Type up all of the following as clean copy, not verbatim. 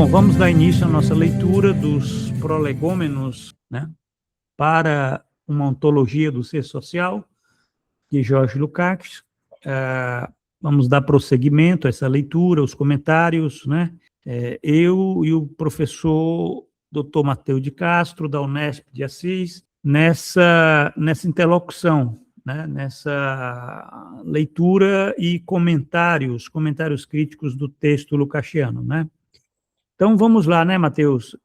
vamos dar início à nossa leitura dos prolegômenos, né, para uma ontologia do ser social, de George Lukács. Vamos dar prosseguimento a essa leitura, os comentários, né? Eu e o professor Dr. Mateus de Castro, da Unesp de Assis, nessa interlocução, né? Nessa leitura e comentários críticos do texto lucasiano, né? Então, vamos lá, né, Mateus?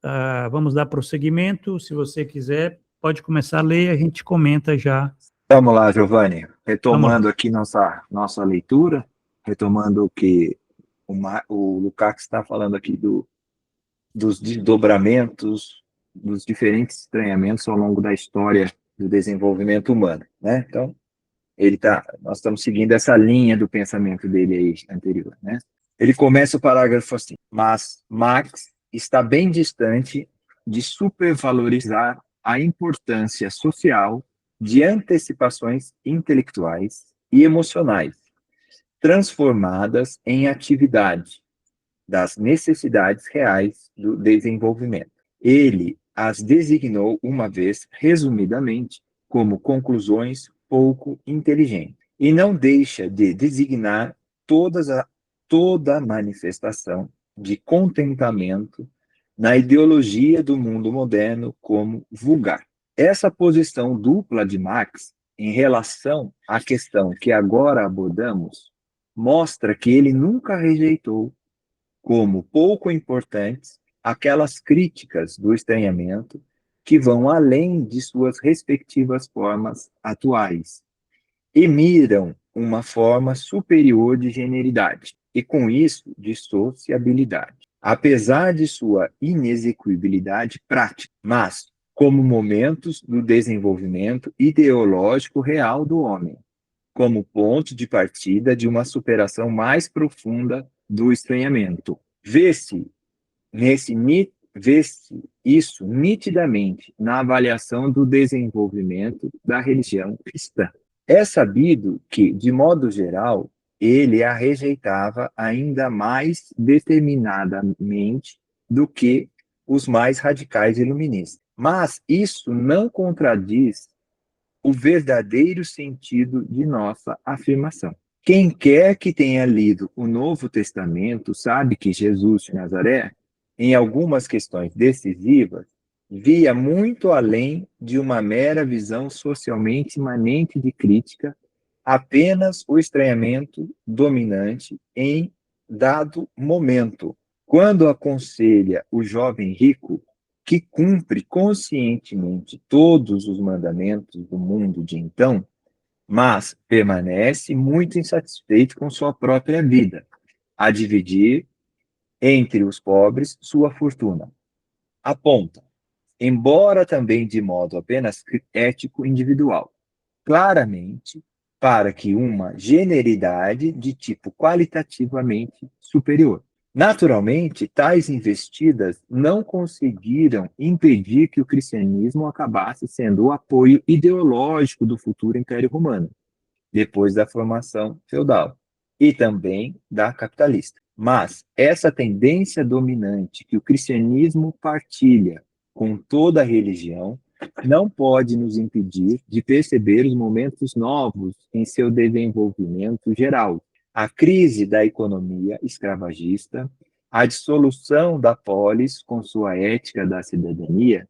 Vamos dar prosseguimento. Se você quiser, pode começar a ler, a gente comenta já. Vamos lá, Giovanni. Retomando aqui nossa leitura, retomando o que o Lukács está falando aqui dos desdobramentos, dos diferentes estranhamentos ao longo da história do desenvolvimento humano, né? Então, nós estamos seguindo essa linha do pensamento dele aí anterior, né? Ele começa o parágrafo assim: mas Marx está bem distante de supervalorizar a importância social de antecipações intelectuais e emocionais, transformadas em atividade das necessidades reais do desenvolvimento. Ele as designou uma vez, resumidamente, como conclusões pouco inteligentes, e não deixa de designar toda manifestação de contentamento na ideologia do mundo moderno como vulgar. Essa posição dupla de Marx em relação à questão que agora abordamos mostra que ele nunca rejeitou como pouco importantes aquelas críticas do estranhamento que vão além de suas respectivas formas atuais e miram uma forma superior de generidade e, com isso, de sociabilidade, apesar de sua inexequibilidade prática, mas como momentos do desenvolvimento ideológico real do homem, como ponto de partida de uma superação mais profunda do estranhamento. Vê-se isso nitidamente na avaliação do desenvolvimento da religião cristã. É sabido que, de modo geral, ele a rejeitava ainda mais determinadamente do que os mais radicais iluministas. Mas isso não contradiz o verdadeiro sentido de nossa afirmação. Quem quer que tenha lido o Novo Testamento sabe que Jesus de Nazaré, em algumas questões decisivas, via muito além de uma mera visão socialmente imanente de crítica, apenas o estranhamento dominante em dado momento. Quando aconselha o jovem rico que cumpre conscientemente todos os mandamentos do mundo de então, mas permanece muito insatisfeito com sua própria vida, a dividir entre os pobres sua fortuna. Aponta, embora também de modo apenas ético individual, claramente para que uma generalidade de tipo qualitativamente superior. Naturalmente, tais investidas não conseguiram impedir que o cristianismo acabasse sendo o apoio ideológico do futuro Império Romano, depois da formação feudal, e também da capitalista. Mas essa tendência dominante que o cristianismo partilha com toda a religião não pode nos impedir de perceber os momentos novos em seu desenvolvimento geral. A crise da economia escravagista, a dissolução da polis com sua ética da cidadania,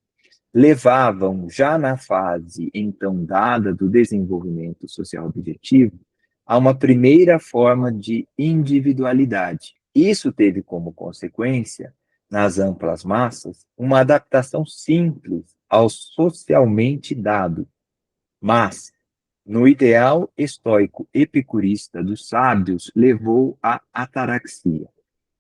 levavam, já na fase então dada do desenvolvimento social objetivo, a uma primeira forma de individualidade. Isso teve como consequência, nas amplas massas, uma adaptação simples ao socialmente dado, mas, no ideal estoico epicurista dos sábios, levou à ataraxia,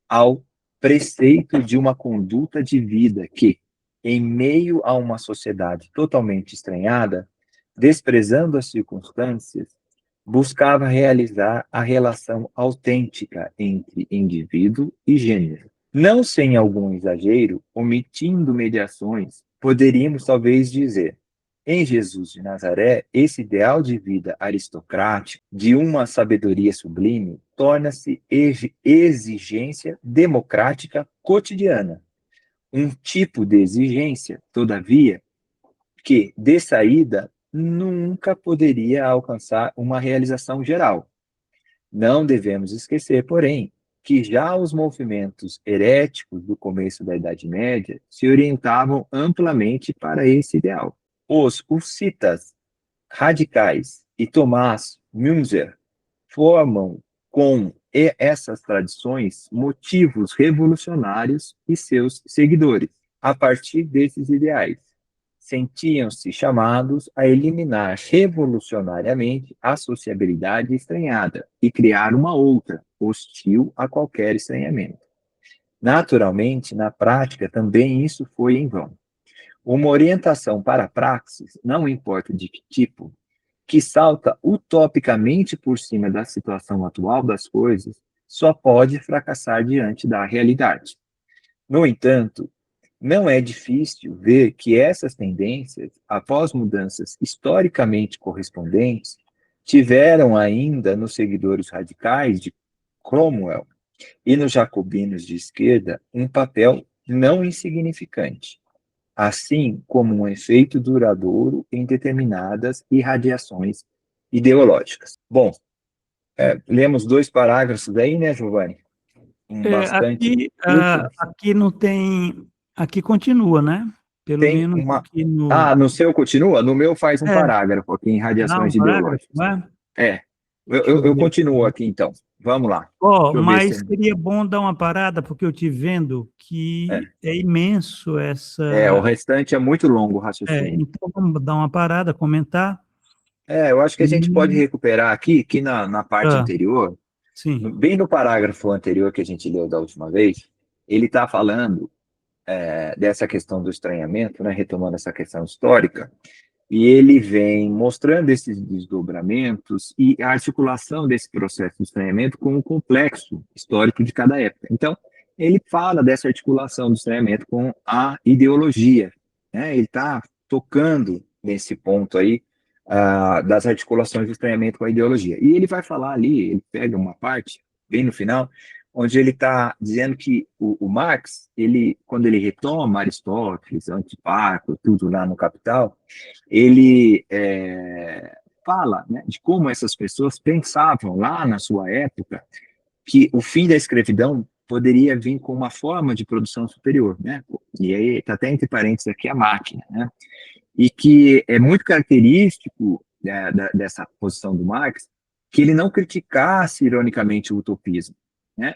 ao preceito de uma conduta de vida que, em meio a uma sociedade totalmente estranhada, desprezando as circunstâncias, buscava realizar a relação autêntica entre indivíduo e gênero. Não sem algum exagero, omitindo mediações, poderíamos talvez dizer: Em Jesus de Nazaré, esse ideal de vida aristocrático, de uma sabedoria sublime, torna-se exigência democrática cotidiana. Um tipo de exigência, todavia, que, de saída, nunca poderia alcançar uma realização geral. Não devemos esquecer, porém, que já os movimentos heréticos do começo da Idade Média se orientavam amplamente para esse ideal. Os hussitas radicais e Tomás Münzer formam com essas tradições motivos revolucionários e seus seguidores, a partir desses ideais. Sentiam-se chamados a eliminar revolucionariamente a sociabilidade estranhada e criar uma outra, hostil a qualquer estranhamento. Naturalmente, na prática, também isso foi em vão. Uma orientação para a praxis, não importa de que tipo, que salta utopicamente por cima da situação atual das coisas, só pode fracassar diante da realidade. No entanto, não é difícil ver que essas tendências, após mudanças historicamente correspondentes, tiveram ainda nos seguidores radicais de Cromwell e nos jacobinos de esquerda um papel não insignificante, assim como um efeito duradouro em determinadas irradiações ideológicas. Bom, lemos 2 parágrafos aí, né, Giovanni? Bastante curto. Aqui não tem, aqui continua, né? Pelo Tem menos uma. aqui no... Ah, no seu continua? No meu faz um É, parágrafo aqui em dá um radiações parágrafo, ideológicas. não é? É. Eu, Deixa eu eu, eu ver continuo aqui. aqui então. Vamos lá. Ó, Deixa eu ver mas se. seria bom dar uma parada, porque eu te vendo que É. é imenso O essa... restante é muito longo o raciocínio. Então, vamos dar uma parada, comentar. Eu acho que a gente pode E, recuperar aqui, que na parte ah, anterior, sim. bem no parágrafo anterior que a gente leu da última vez, ele está falando dessa questão do estranhamento, né, retomando essa questão histórica, e ele vem mostrando esses desdobramentos e a articulação desse processo de estranhamento com o complexo histórico de cada época. Então, ele fala dessa articulação do estranhamento com a ideologia, né? Ele está tocando nesse ponto aí das articulações do estranhamento com a ideologia. E ele vai falar ali, ele pega uma parte, bem no final, onde ele está dizendo que o Marx, quando ele retoma Aristóteles, Antiparco, tudo lá no Capital, ele fala, né, de como essas pessoas pensavam lá na sua época que o fim da escravidão poderia vir com uma forma de produção superior, né? E aí está até entre parênteses aqui a máquina, né? E que é muito característico dessa posição do Marx que ele não criticasse ironicamente o utopismo, né?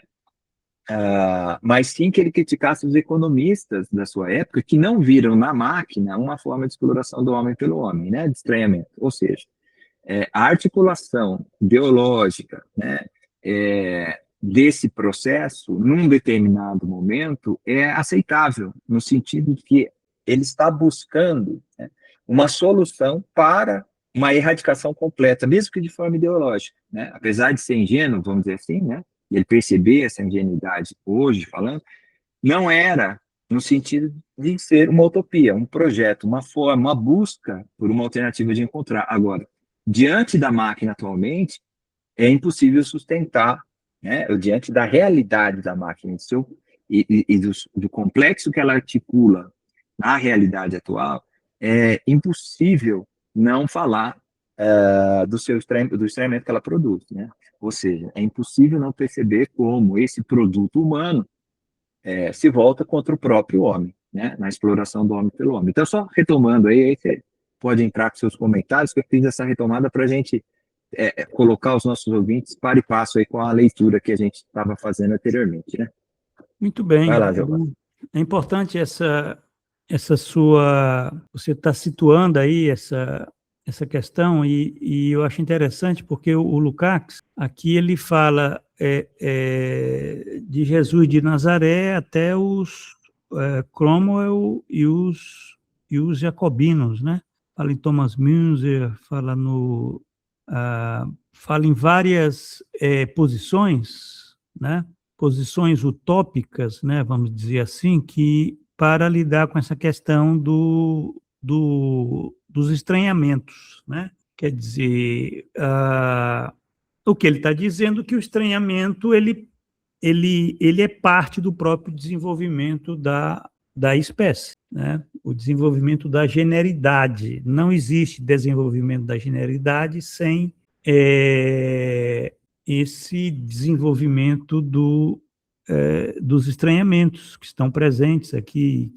Mas sim que ele criticasse os economistas da sua época que não viram na máquina uma forma de exploração do homem pelo homem, né, de estranhamento. Ou seja, a articulação ideológica, né, desse processo, num determinado momento, é aceitável, no sentido de que ele está buscando, né, uma solução para uma erradicação completa, mesmo que de forma ideológica, né? Apesar de ser ingênuo, vamos dizer assim, né? Ele perceber essa ingenuidade hoje falando, não era no sentido de ser uma utopia, um projeto, uma forma, uma busca por uma alternativa de encontrar. Agora, diante da máquina atualmente, é impossível sustentar, né? Diante da realidade da máquina e do complexo que ela articula na realidade atual, é impossível não falar do estranhamento que ela produz, né? Ou seja, é impossível não perceber como esse produto humano se volta contra o próprio homem, né? Na exploração do homem pelo homem. Então, só retomando aí você pode entrar com seus comentários, que eu fiz essa retomada para a gente colocar os nossos ouvintes para e passo aí com a leitura que a gente estava fazendo anteriormente, né? Muito Vai bem. lá, Giovanni. É importante essa sua... Você está situando aí essa questão e eu acho interessante porque o Lukács, aqui ele fala de Jesus de Nazaré até os Cromwell e os jacobinos, né? Fala em Thomas Münzer, fala em várias posições, né? Posições utópicas, né, vamos dizer assim, que para lidar com essa questão dos estranhamentos, né? Quer dizer, o que ele está dizendo é que o estranhamento ele é parte do próprio desenvolvimento da espécie, né? O desenvolvimento da generidade. Não existe desenvolvimento da generidade sem esse desenvolvimento dos estranhamentos que estão presentes aqui,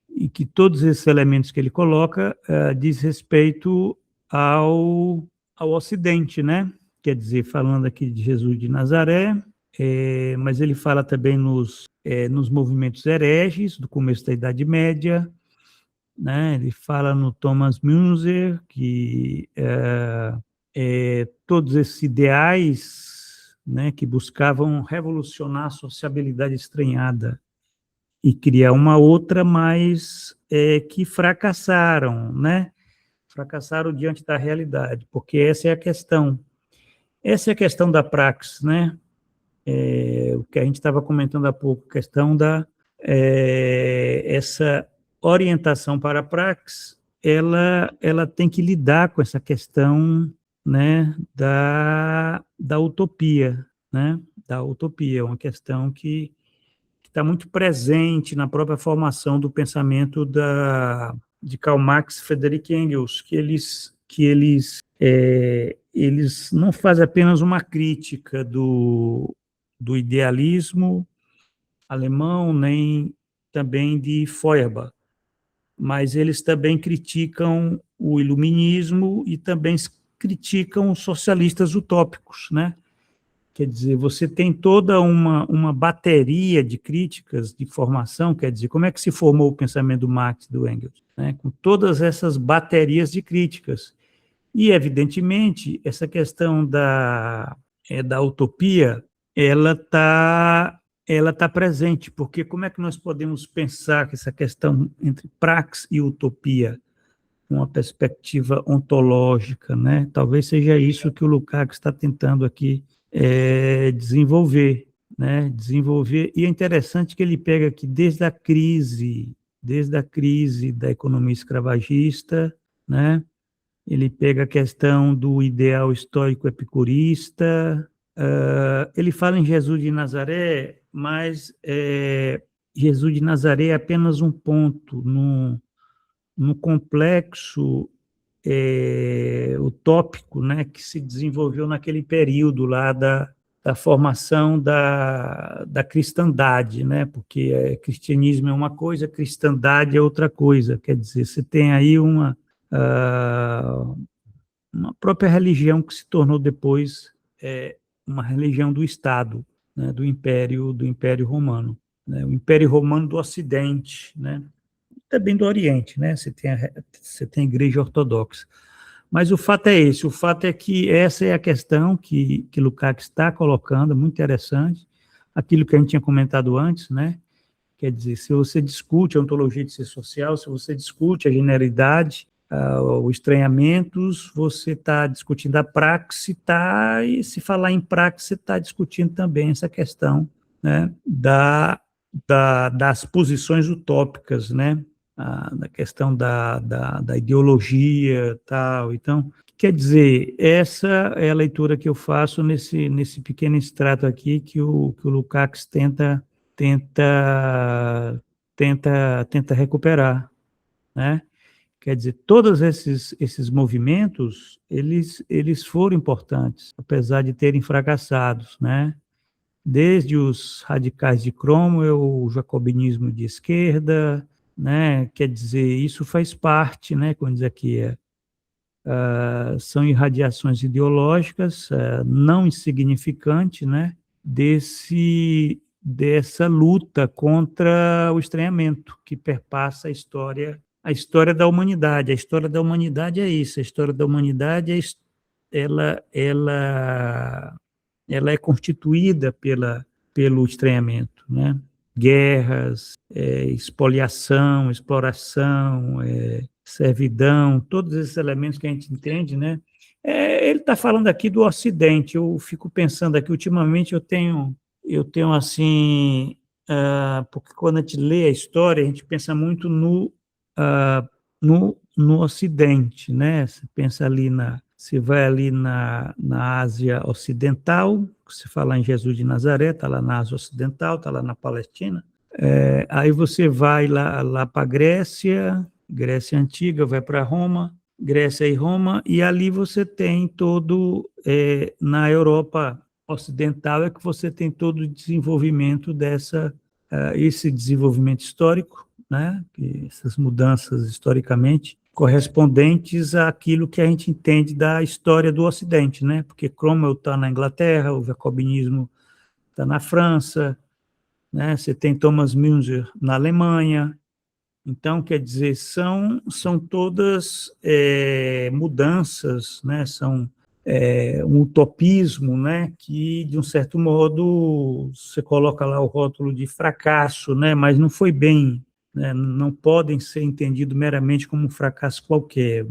e que todos esses elementos que ele coloca diz respeito ao Ocidente, né? Quer dizer, falando aqui de Jesus de Nazaré, mas ele fala também nos movimentos hereges do começo da Idade Média, né? Ele fala no Thomas Müntzer que todos esses ideais, né, que buscavam revolucionar a sociabilidade estranhada e criar uma outra, mas que fracassaram, né? Fracassaram diante da realidade, porque essa é a questão. Essa é a questão da praxis, né? O que a gente estava comentando há pouco, a questão essa orientação para a praxis, ela tem que lidar com essa questão, né, da utopia, né? Da utopia, uma questão que está muito presente na própria formação do pensamento de Karl Marx e Friedrich Engels, que eles não fazem apenas uma crítica do idealismo alemão, nem também de Feuerbach, mas eles também criticam o iluminismo e também criticam os socialistas utópicos, né? Quer dizer, você tem toda uma bateria de críticas de formação, quer dizer, como é que se formou o pensamento do Marx e do Engels, né? Com todas essas baterias de críticas. E, evidentemente, essa questão da utopia, ela tá presente, porque como é que nós podemos pensar que essa questão entre praxis e utopia, uma perspectiva ontológica, né? Talvez seja isso que o Lukács está tentando aqui desenvolver, né? Desenvolver, e é interessante que ele pega aqui desde a crise da economia escravagista, né? Ele pega a questão do ideal estoico epicurista, ele fala em Jesus de Nazaré, mas Jesus de Nazaré é apenas um ponto no complexo utópico, né, que se desenvolveu naquele período lá da formação da cristandade, né, porque cristianismo é uma coisa, cristandade é outra coisa, quer dizer, você tem aí uma própria religião que se tornou depois uma religião do Estado, né, do Império Romano, né, o Império Romano do Ocidente, né, também do Oriente, né, você tem a Igreja Ortodoxa. Mas o fato é esse, o fato é que essa é a questão que Lukács está colocando, muito interessante, aquilo que a gente tinha comentado antes, né, quer dizer, se você discute a ontologia de ser social, se você discute a generalidade, os estranhamentos, você está discutindo a praxe, e se falar em praxe, você está discutindo também essa questão, né, das posições utópicas, né, da questão da ideologia, tal. Então, quer dizer, essa é a leitura que eu faço nesse pequeno extrato aqui que o Lukács tenta recuperar, né? Quer dizer, todos esses movimentos, eles foram importantes, apesar de terem fracassado, né? Desde os radicais de Cromwell, o jacobinismo de esquerda, né? Quer dizer, isso faz parte, né? Como diz aqui, são irradiações ideológicas não insignificantes, né? Dessa luta contra o estranhamento que perpassa a história da humanidade. A história da humanidade é isso. A história da humanidade ela é constituída pelo estranhamento, né? Guerras, expoliação, exploração, servidão, todos esses elementos que a gente entende, né? Ele está falando aqui do Ocidente. Eu fico pensando aqui, ultimamente eu tenho assim, porque quando a gente lê a história, a gente pensa muito no no Ocidente, né? Você pensa ali você vai ali na Ásia Ocidental, se falar em Jesus de Nazaré, está lá na Ásia Ocidental, está lá na Palestina. Aí você vai lá para a Grécia Antiga, vai para Roma, Grécia e Roma, e ali você tem na Europa Ocidental é que você tem todo o desenvolvimento esse desenvolvimento histórico, né? Essas mudanças historicamente correspondentes àquilo que a gente entende da história do Ocidente, né? Porque Cromwell está na Inglaterra, o jacobinismo está na França, né? Você tem Thomas Müntzer na Alemanha. Então, quer dizer, são todas mudanças, né? São um utopismo, né? Que, de um certo modo, você coloca lá o rótulo de fracasso, né? Mas não foi bem, né? Não podem ser entendidos meramente como um fracasso qualquer.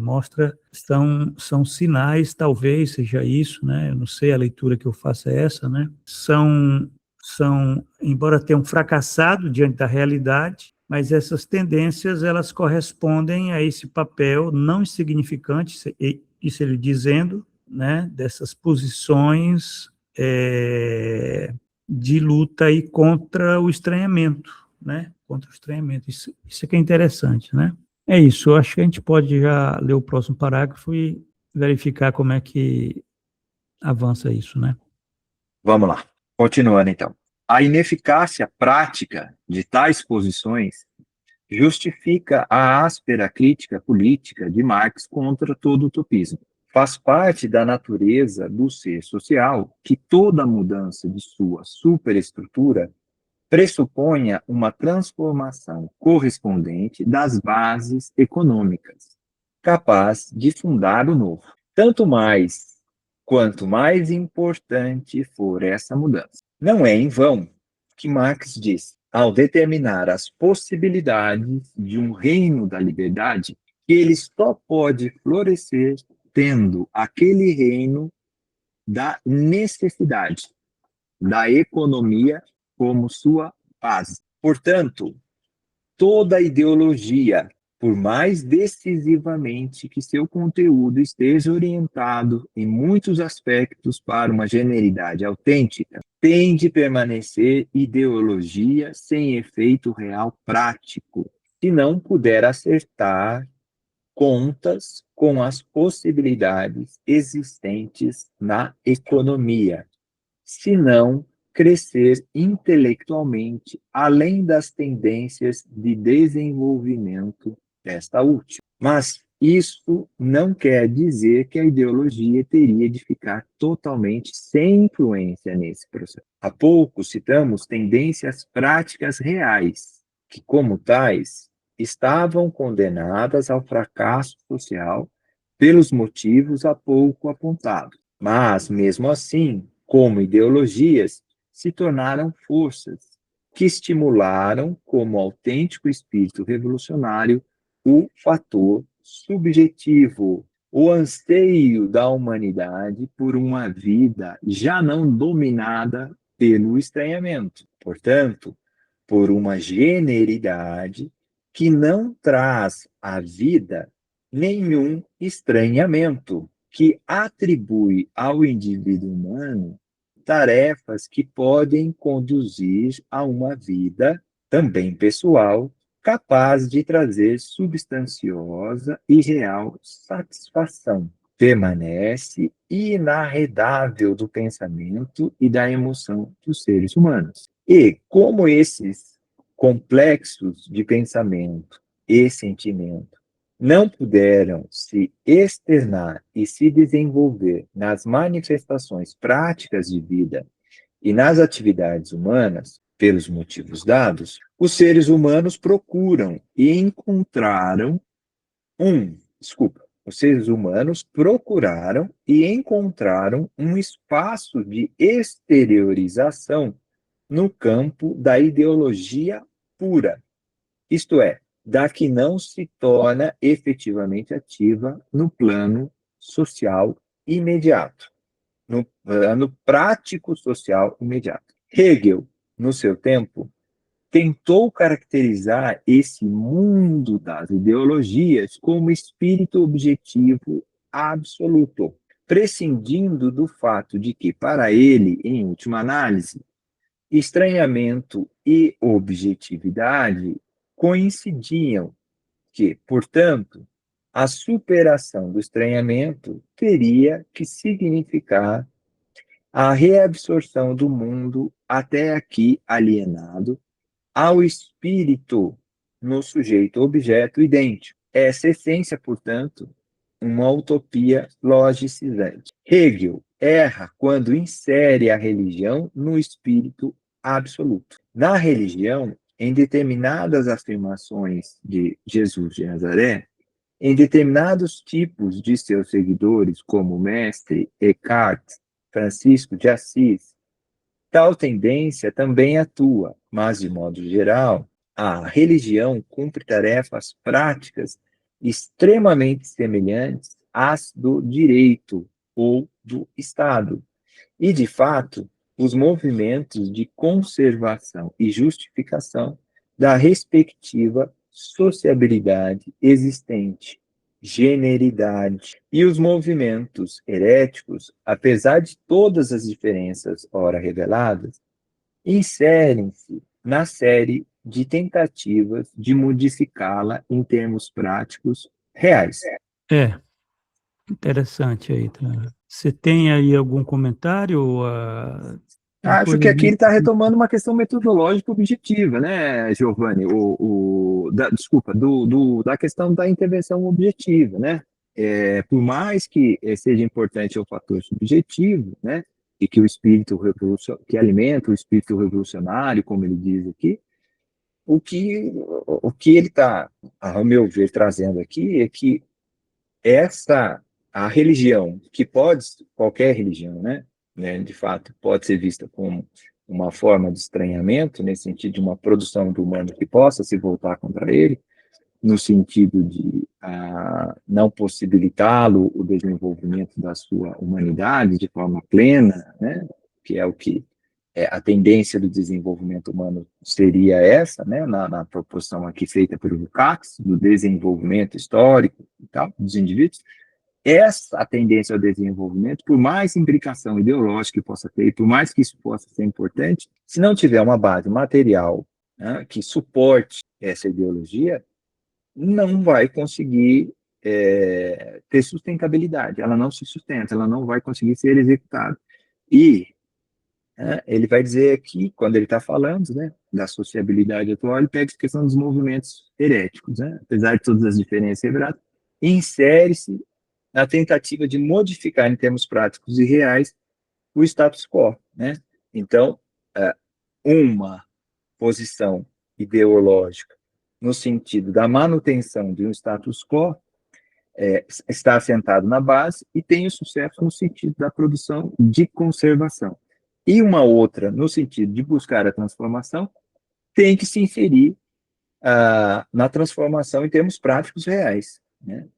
São sinais, talvez seja isso, né? Eu não sei, a leitura que eu faço é essa, né? Embora tenham fracassado diante da realidade, mas essas tendências, elas correspondem a esse papel não insignificante, isso ele dizendo, né, dessas posições de luta aí contra o estranhamento, né, contra o estranhamento. Isso é que é interessante, né? É isso, eu acho que a gente pode já ler o próximo parágrafo e verificar como é que avança isso, né? Vamos lá. Continuando, então. A ineficácia prática de tais posições justifica a áspera crítica política de Marx contra todo utopismo. Faz parte da natureza do ser social que toda mudança de sua superestrutura pressuponha uma transformação correspondente das bases econômicas, capaz de fundar o novo. Quanto mais importante for essa mudança. Não é em vão que Marx diz, ao determinar as possibilidades de um reino da liberdade, que ele só pode florescer tendo aquele reino da necessidade, da economia como sua base. Portanto, toda ideologia, por mais decisivamente que seu conteúdo esteja orientado em muitos aspectos para uma generalidade autêntica, tem de permanecer ideologia sem efeito real prático, se não puder acertar contas com as possibilidades existentes na economia, se não crescer intelectualmente além das tendências de desenvolvimento desta última. Mas isso não quer dizer que a ideologia teria de ficar totalmente sem influência nesse processo. Há pouco citamos tendências práticas reais, que, como tais, estavam condenadas ao fracasso social pelos motivos há pouco apontados. Mas, mesmo assim, como ideologias, se tornaram forças que estimularam, como autêntico espírito revolucionário, o fator subjetivo, o anseio da humanidade por uma vida já não dominada pelo estranhamento. Portanto, por uma generalidade que não traz à vida nenhum estranhamento, que atribui ao indivíduo humano tarefas que podem conduzir a uma vida, também pessoal, capaz de trazer substanciosa e real satisfação. Permanece inarredável do pensamento e da emoção dos seres humanos. E como esses complexos de pensamento e sentimento não puderam se externar e se desenvolver nas manifestações práticas de vida e nas atividades humanas, pelos motivos dados, os seres humanos procuram e encontraram os seres humanos procuraram e encontraram um espaço de exteriorização no campo da ideologia pura, isto é, da que não se torna efetivamente ativa no plano social imediato, no plano prático social imediato. Hegel, no seu tempo, tentou caracterizar esse mundo das ideologias como espírito objetivo absoluto, prescindindo do fato de que, para ele, em última análise, estranhamento e objetividade coincidiam, que, portanto, a superação do estranhamento teria que significar a reabsorção do mundo até aqui alienado ao espírito no sujeito-objeto idêntico. Essa essência, portanto, uma utopia logicizante. Hegel erra quando insere a religião no espírito absoluto. Na religião, em determinadas afirmações de Jesus de Nazaré, em determinados tipos de seus seguidores, como o mestre Eckhart, Francisco de Assis, tal tendência também atua, mas, de modo geral, a religião cumpre tarefas práticas extremamente semelhantes às do direito ou do Estado. E, de fato, os movimentos de conservação e justificação da respectiva sociabilidade existente, generidade. E os movimentos heréticos, apesar de todas as diferenças ora reveladas, inserem-se na série de tentativas de modificá-la em termos práticos reais. Interessante aí. Tá? Você tem aí algum comentário? Acho que aqui ele está retomando uma questão metodológica objetiva, né, Giovanni? Desculpa, da questão da intervenção objetiva, né? Por mais que seja importante o fator subjetivo, né? E que o espírito que alimenta o espírito revolucionário, como ele diz aqui, o que ele está, ao meu ver, trazendo aqui é que a religião, que pode, qualquer religião, né, de fato, pode ser vista como uma forma de estranhamento, nesse sentido de uma produção do humano que possa se voltar contra ele, no sentido de não possibilitá-lo o desenvolvimento da sua humanidade de forma plena, né, que é o que a tendência do desenvolvimento humano seria essa, né, na proporção aqui feita pelo Lukács, do desenvolvimento histórico e tal, dos indivíduos. Essa tendência ao desenvolvimento, por mais imbricação ideológica que possa ter, e por mais que isso possa ser importante, se não tiver uma base material, né, que suporte essa ideologia, não vai conseguir ter sustentabilidade, ela não se sustenta, ela não vai conseguir ser executada. E ele vai dizer aqui, quando ele está falando, né, da sociabilidade atual, ele pega a questão dos movimentos heréticos, né, apesar de todas as diferenças reveladas, insere-se na tentativa de modificar, em termos práticos e reais, o status quo, né? Então, uma posição ideológica no sentido da manutenção de um status quo está assentado na base e tem o sucesso no sentido da produção de conservação. E uma outra, no sentido de buscar a transformação, tem que se inserir na transformação em termos práticos reais, né?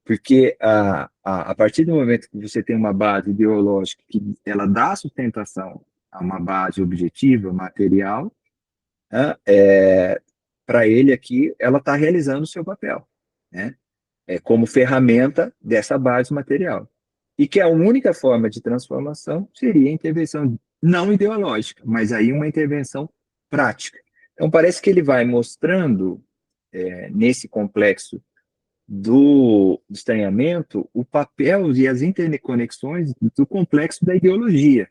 Porque a partir do momento que você tem uma base ideológica que ela dá sustentação a uma base objetiva, material, né, para ele aqui, ela está realizando o seu papel, né? Como ferramenta dessa base material. E que a única forma de transformação seria a intervenção não ideológica, mas aí uma intervenção prática. Então, parece que ele vai mostrando, nesse complexo do estranhamento, o papel e as interconexões do complexo da ideologia,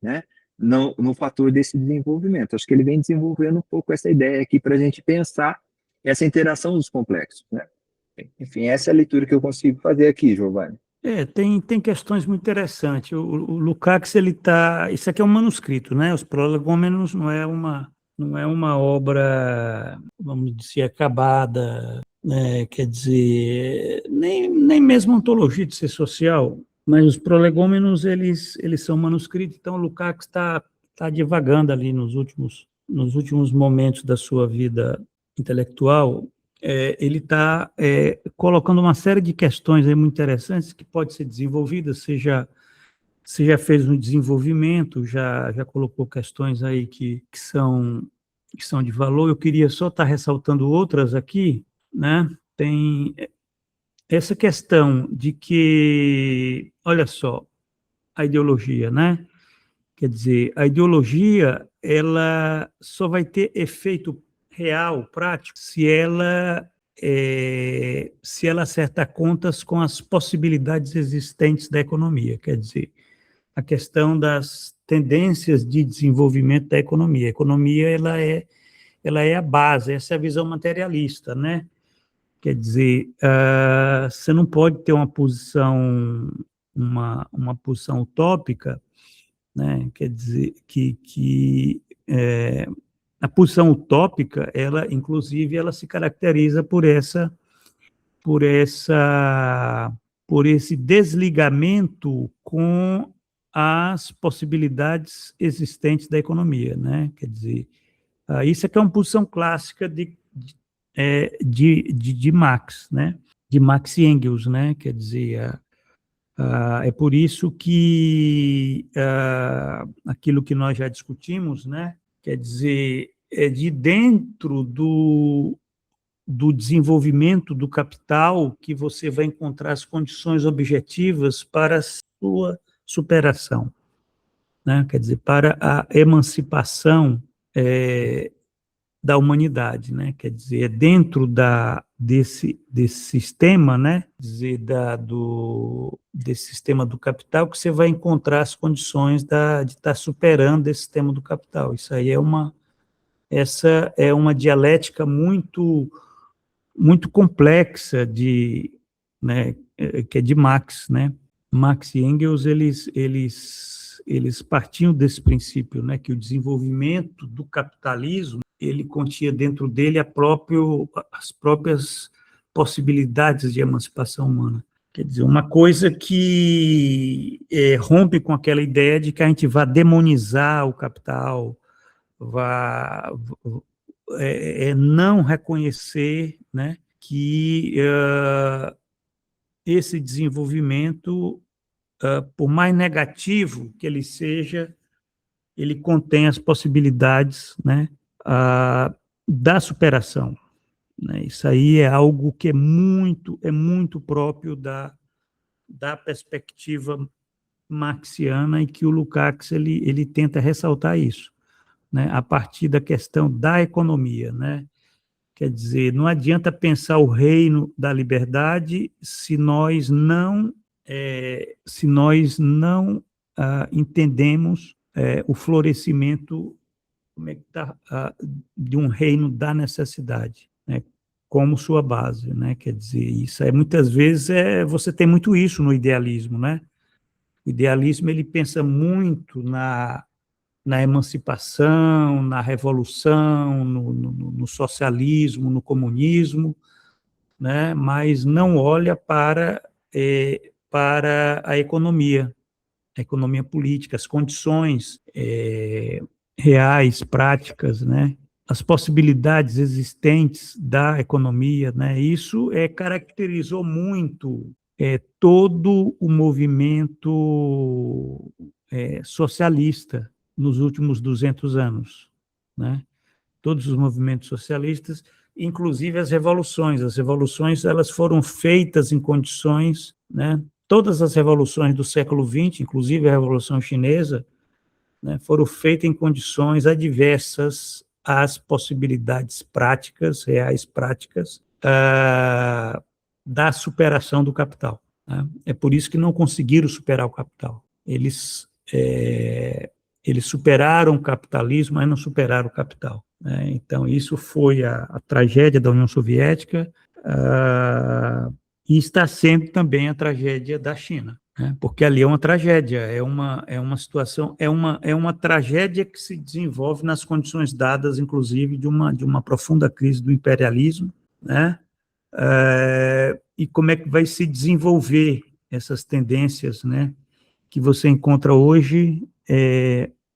né? No fator desse desenvolvimento. Acho que ele vem desenvolvendo um pouco essa ideia aqui para a gente pensar essa interação dos complexos, né? Enfim, essa é a leitura que eu consigo fazer aqui, Giovanni. Tem questões muito interessantes. O Lukács, isso aqui é um manuscrito, né? Os Prolegômenos não é uma obra, vamos dizer, acabada, né? Quer dizer, nem mesmo ontologia de ser social, mas os Prolegômenos, eles são manuscritos, então o Lukács está divagando ali nos últimos momentos da sua vida intelectual. Ele está colocando uma série de questões aí muito interessantes que pode ser desenvolvidas. Você já fez um desenvolvimento, já colocou questões aí que são que são de valor. Eu queria só estar ressaltando outras aqui, né? Tem essa questão de que, olha só, a ideologia, né? Quer dizer, a ideologia, ela só vai ter efeito real, prático, se ela acerta contas com as possibilidades existentes da economia. Quer dizer, a questão das tendências de desenvolvimento da economia. A economia, ela é a base, essa é a visão materialista, né? Quer dizer, você não pode ter uma posição utópica, né? Quer dizer, a posição utópica, ela, inclusive, ela se caracteriza por essa, por esse desligamento com as possibilidades existentes da economia, né? Quer dizer, isso é que é uma posição clássica de Marx, né? De Marx e Engels, né? Quer dizer, é por isso que aquilo que nós já discutimos, né? Quer dizer, é de dentro do desenvolvimento do capital que você vai encontrar as condições objetivas para a sua superação, né? Quer dizer, para a emancipação da humanidade, né? Quer dizer, é dentro desse sistema, né? Quer dizer, desse sistema do capital que você vai encontrar as condições de estar superando esse sistema do capital. Isso aí essa é uma dialética muito complexa né, que é de Marx, né? Marx e Engels, eles partiam desse princípio, né, que o desenvolvimento do capitalismo, ele continha dentro dele as próprias possibilidades de emancipação humana. Quer dizer, uma coisa que rompe com aquela ideia de que a gente vai demonizar o capital, vai não reconhecer, né, que esse desenvolvimento, por mais negativo que ele seja, ele contém as possibilidades, né, da superação, né? Isso aí é algo que é muito próprio da perspectiva marxiana, e que o Lukács ele tenta ressaltar isso, né, a partir da questão da economia, né? Quer dizer, não adianta pensar o reino da liberdade se nós não entendemos o florescimento, como é que tá, de um reino da necessidade, né, como sua base, né? Quer dizer, isso é muitas vezes você tem muito isso no idealismo, né? O idealismo ele pensa muito na emancipação, na revolução, no socialismo, no comunismo, né? Mas não olha para a economia política, as condições reais, práticas, né? As possibilidades existentes da economia, né? Isso caracterizou muito todo o movimento socialista nos últimos 200 anos, né? Todos os movimentos socialistas, inclusive as revoluções. As revoluções, elas foram feitas em condições, né? Todas as revoluções do século XX, inclusive a Revolução Chinesa, né, foram feitas em condições adversas às possibilidades práticas, reais práticas, da superação do capital, né? É por isso que não conseguiram superar o capital. Eles superaram o capitalismo, mas não superaram o capital, né? Então, isso foi a tragédia da União Soviética, e está sendo também a tragédia da China, né? Porque ali é uma tragédia, é uma situação, é uma tragédia que se desenvolve nas condições dadas, inclusive, de uma profunda crise do imperialismo, né? E como é que vai se desenvolver essas tendências, né, que você encontra hoje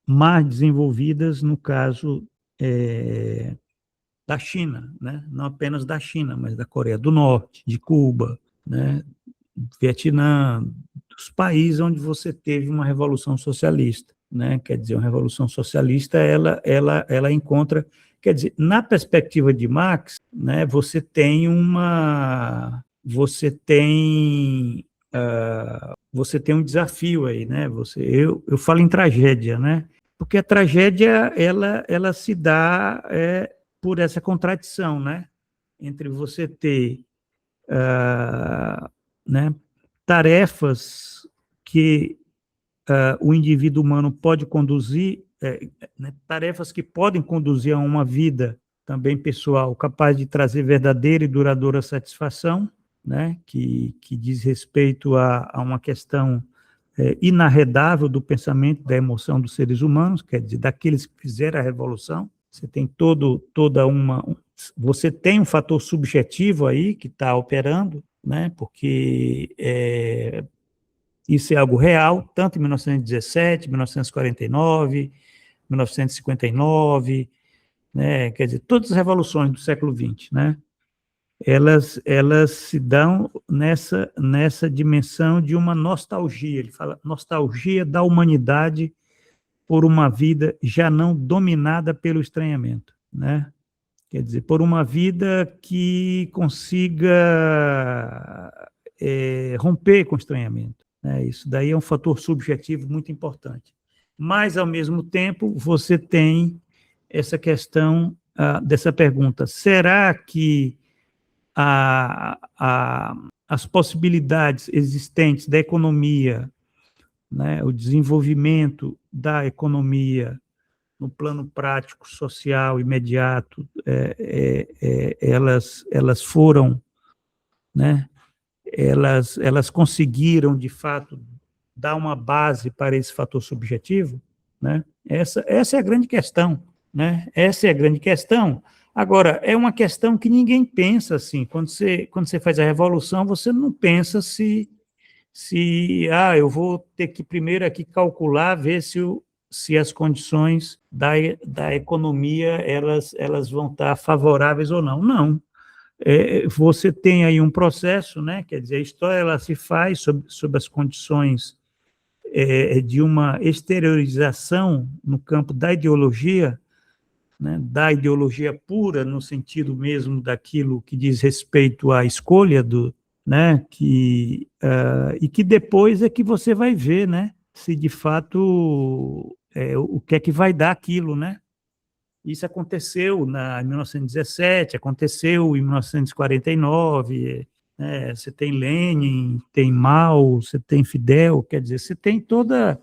mais desenvolvidas no caso da China, né? Não apenas da China, mas da Coreia do Norte, de Cuba, né? Vietnã, dos países onde você teve uma revolução socialista, né? Quer dizer, uma revolução socialista, ela encontra, quer dizer, na perspectiva de Marx, né, você tem um desafio aí, né? Eu falo em tragédia, né? Porque a tragédia ela se dá por essa contradição, né? Entre você ter né, tarefas que o indivíduo humano pode conduzir, né, tarefas que podem conduzir a uma vida também pessoal, capaz de trazer verdadeira e duradoura satisfação, né, que diz respeito a uma questão inarredável do pensamento, da emoção dos seres humanos, quer dizer, daqueles que fizeram a revolução. Você tem você tem um fator subjetivo aí que está operando, né, porque isso é algo real, tanto em 1917, 1949, 1959, né, quer dizer, todas as revoluções do século XX, né, elas se dão nessa dimensão de uma nostalgia. Ele fala nostalgia da humanidade por uma vida já não dominada pelo estranhamento, né? Quer dizer, por uma vida que consiga romper com o estranhamento, né? Isso daí é um fator subjetivo muito importante. Mas, ao mesmo tempo, você tem essa questão dessa pergunta: será que as possibilidades existentes da economia, né, o desenvolvimento da economia no plano prático, social, imediato, elas foram, né, elas conseguiram, de fato, dar uma base para esse fator subjetivo, né? Essa é a grande questão, né? Essa é a grande questão. Agora, é uma questão que ninguém pensa assim. Quando você faz a revolução, você não pensa se eu vou ter que primeiro aqui calcular, ver se as condições da economia elas vão estar favoráveis ou não. Não. Você tem aí um processo, né? Quer dizer, a história ela se faz sob as condições de uma exteriorização no campo da ideologia, né, da ideologia pura, no sentido mesmo daquilo que diz respeito à escolha né, e que depois é que você vai ver, né, se de fato o que é que vai dar aquilo, né? Isso aconteceu em 1917, aconteceu em 1949, né, você tem Lenin, tem Mao, você tem Fidel, quer dizer, você tem todos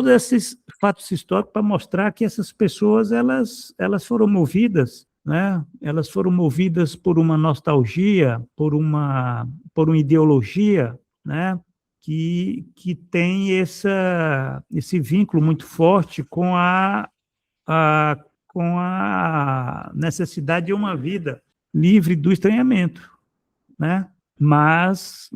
esses fatos históricos para mostrar que essas pessoas elas foram movidas, né? Elas foram movidas por uma nostalgia, por uma ideologia, né? Que tem esse vínculo muito forte com com a necessidade de uma vida livre do estranhamento, né? Mas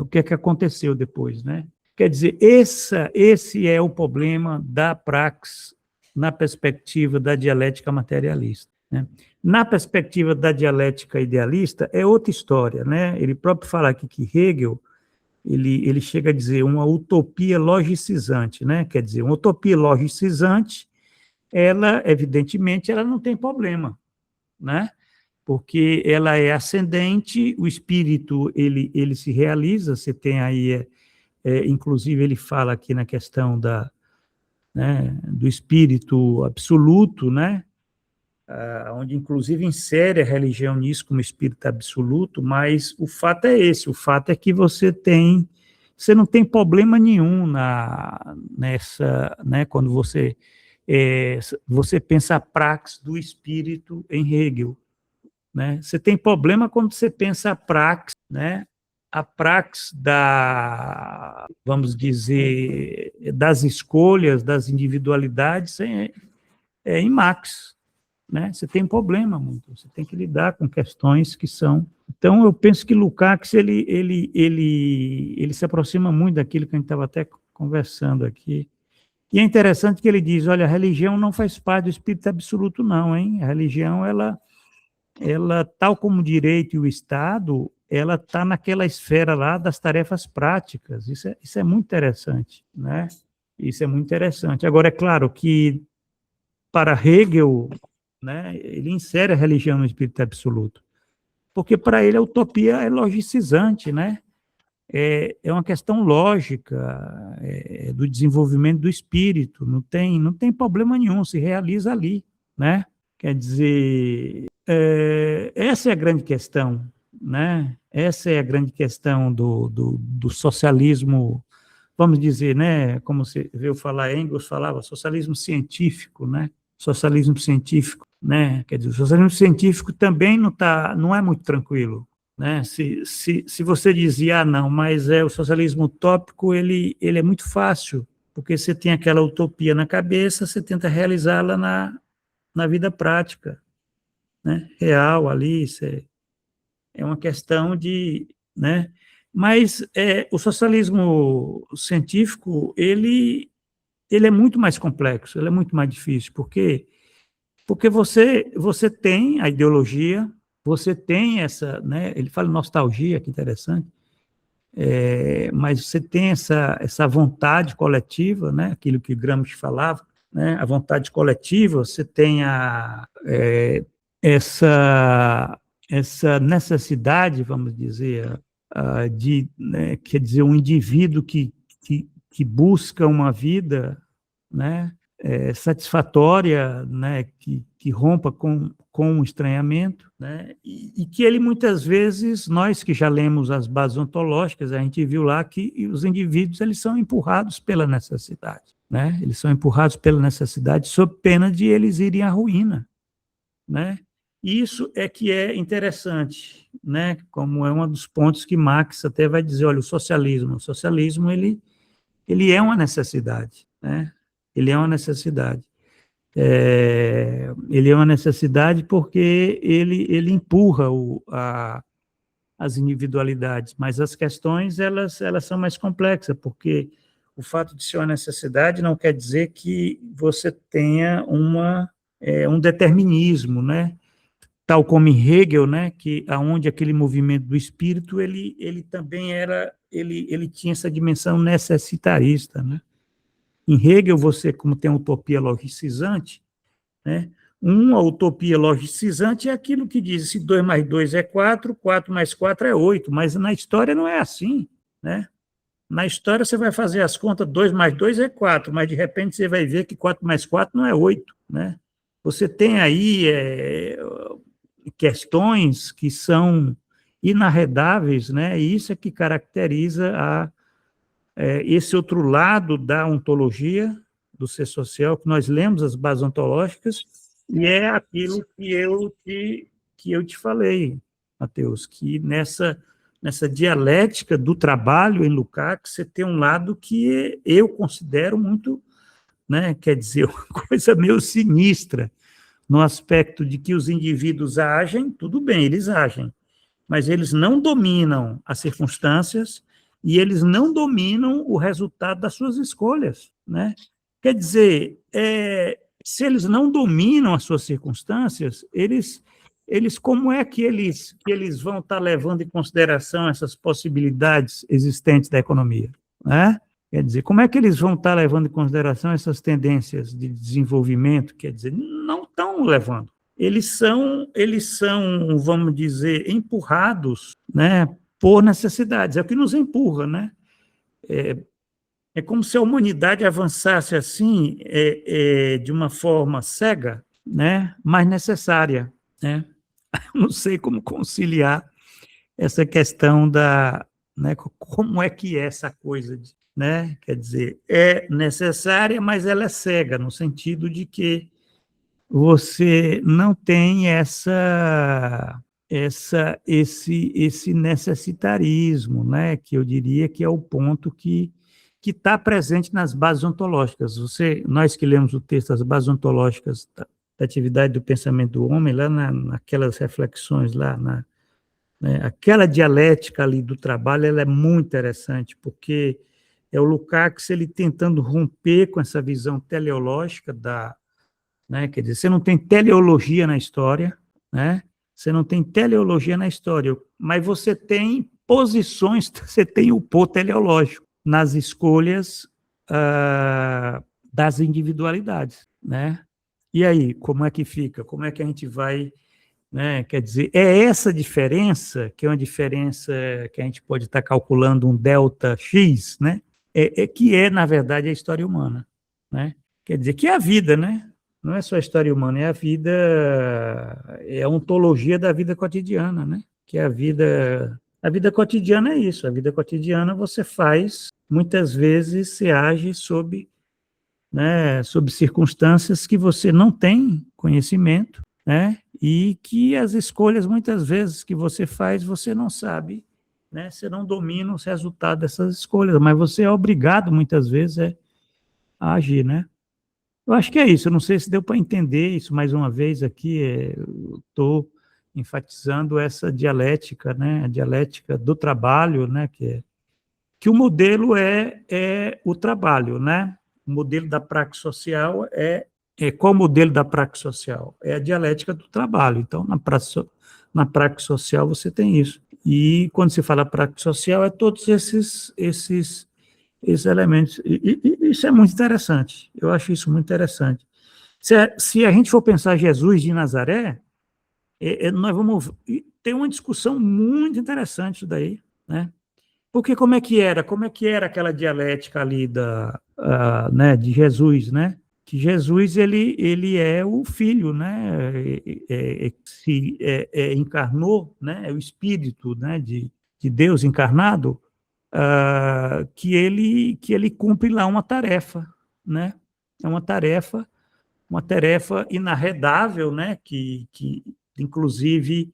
o que é que aconteceu depois, né? Quer dizer, esse é o problema da praxis na perspectiva da dialética materialista, né? Na perspectiva da dialética idealista, é outra história, né? Ele próprio fala aqui que Hegel, ele chega a dizer uma utopia logicizante, né? Quer dizer, uma utopia logicizante, ela, evidentemente, ela não tem problema, né? Porque ela é ascendente, o espírito ele se realiza. Você tem aí, inclusive ele fala aqui na questão né, do espírito absoluto, né, onde inclusive insere a religião nisso como espírito absoluto, mas o fato é esse, o fato é que você não tem problema nenhum nessa, né, quando você pensa a praxis do espírito em Hegel, né? Você tem problema quando você pensa a praxis, né? A praxis vamos dizer, das escolhas, das individualidades em Marx, né? Você tem problema muito, você tem que lidar com questões que são... Então, eu penso que Lukács, ele se aproxima muito daquilo que a gente estava até conversando aqui. E é interessante que ele diz, olha, a religião não faz parte do espírito absoluto, não, hein? A religião, ela, tal como o direito e o Estado, ela está naquela esfera lá das tarefas práticas. Isso é muito interessante, né? Isso é muito interessante. Agora, é claro que, para Hegel, né, ele insere a religião no espírito absoluto, porque para ele a utopia é logicizante, né? É uma questão lógica, do desenvolvimento do espírito, não tem problema nenhum, se realiza ali, né? Quer dizer, essa é a grande questão, né? Essa é a grande questão do socialismo, vamos dizer, né? Como você viu falar, Engels falava, socialismo científico, né? Socialismo científico, né? Quer dizer, o socialismo científico também não é muito tranquilo, né? Se você dizia, não, mas o socialismo utópico, ele é muito fácil, porque você tem aquela utopia na cabeça, você tenta realizá-la na vida prática, né? Real ali, é uma questão de, né? Mas o socialismo científico, ele é muito mais complexo, ele é muito mais difícil, porque você tem a ideologia, você tem essa, né? Ele fala nostalgia, que interessante, mas você tem essa vontade coletiva, né? Aquilo que Gramsci falava, né? A vontade coletiva, você tem essa necessidade, vamos dizer, de, né, quer dizer, um indivíduo que busca uma vida, né, satisfatória, né, que rompa com o estranhamento, né, e que ele muitas vezes, nós que já lemos as bases ontológicas, a gente viu lá que os indivíduos eles são empurrados pela necessidade, né, eles são empurrados pela necessidade sob pena de eles irem à ruína, né. Isso é que é interessante, né, como é um dos pontos que Marx até vai dizer, olha, o socialismo ele é uma necessidade, né? Ele é uma necessidade. Ele é uma necessidade porque ele empurra as individualidades, mas as questões elas são mais complexas, porque o fato de ser uma necessidade não quer dizer que você tenha um determinismo, né? Tal como em Hegel, né, que aonde aquele movimento do espírito ele também ele tinha essa dimensão necessitarista, né? Em Hegel você, como tem a utopia logicizante, né? Uma utopia logicizante é aquilo que diz se 2 mais 2 é 4, 4 mais 4 é 8, mas na história não é assim, né? Na história você vai fazer as contas, 2 mais 2 é 4, mas de repente você vai ver que 4 mais 4 não é 8, né? Você tem aí questões que são inarredáveis, né? E isso é que caracteriza esse outro lado da ontologia do ser social, que nós lemos as bases ontológicas, e é aquilo que eu te falei, Matheus, que nessa dialética do trabalho em Lukács, você tem um lado que eu considero muito, né, quer dizer, uma coisa meio sinistra, no aspecto de que os indivíduos agem, tudo bem, eles agem, mas eles não dominam as circunstâncias e eles não dominam o resultado das suas escolhas, né? Quer dizer, se eles não dominam as suas circunstâncias, eles como é que eles vão estar levando em consideração essas possibilidades existentes da economia, né? Quer dizer, como é que eles vão estar levando em consideração essas tendências de desenvolvimento? Quer dizer, não estão levando. Eles são, vamos dizer, empurrados, né, por necessidades. É o que nos empurra, né? É como se a humanidade avançasse assim, de uma forma cega, né, mas necessária, né? Não sei como conciliar essa questão né, como é que é essa coisa, né? Quer dizer, é necessária, mas ela é cega, no sentido de que você não tem esse necessitarismo, né? Que eu diria que é o ponto que está presente nas bases ontológicas. Nós que lemos o texto das bases ontológicas da atividade do pensamento do homem, lá naquelas reflexões lá, né, aquela dialética ali do trabalho, ela é muito interessante, porque é o Lukács ele tentando romper com essa visão teleológica né, quer dizer, você não tem teleologia na história, né? você não tem teleologia na história, mas você tem posições, você tem o pô teleológico nas escolhas das individualidades, né? E aí, como é que fica? Como é que a gente vai, né? Quer dizer, é essa diferença, que é uma diferença que a gente pode estar calculando um delta X, né? Que é, na verdade, a história humana, né? Quer dizer, que é a vida, né? Não é só a história humana, é a vida, é a ontologia da vida cotidiana, né? Que é a vida cotidiana é isso, a vida cotidiana você faz, muitas vezes você age sob, né, sob circunstâncias que você não tem conhecimento, né? E que as escolhas, muitas vezes, que você faz, você não sabe, né? Você não domina os resultados dessas escolhas, mas você é obrigado, muitas vezes, a agir, né? Eu acho que é isso, eu não sei se deu para entender isso mais uma vez aqui, eu estou enfatizando essa dialética, né, a dialética do trabalho, né, que o modelo é o trabalho, né, o modelo da praxe social qual o modelo da praxe social? É a dialética do trabalho, então na praxe social você tem isso, e quando se fala praxe social é todos esses elementos. Isso é muito interessante. Eu acho isso muito interessante. Se a gente for pensar Jesus de Nazaré, nós vamos ter uma discussão muito interessante isso daí, né? Porque como é que era? Como é que era aquela dialética ali né, de Jesus, né? Que Jesus ele é o Filho, né? Se encarnou, né? É o Espírito, né? De Deus encarnado. Que ele cumpre lá uma tarefa, né? É uma tarefa inarredável, né? Que inclusive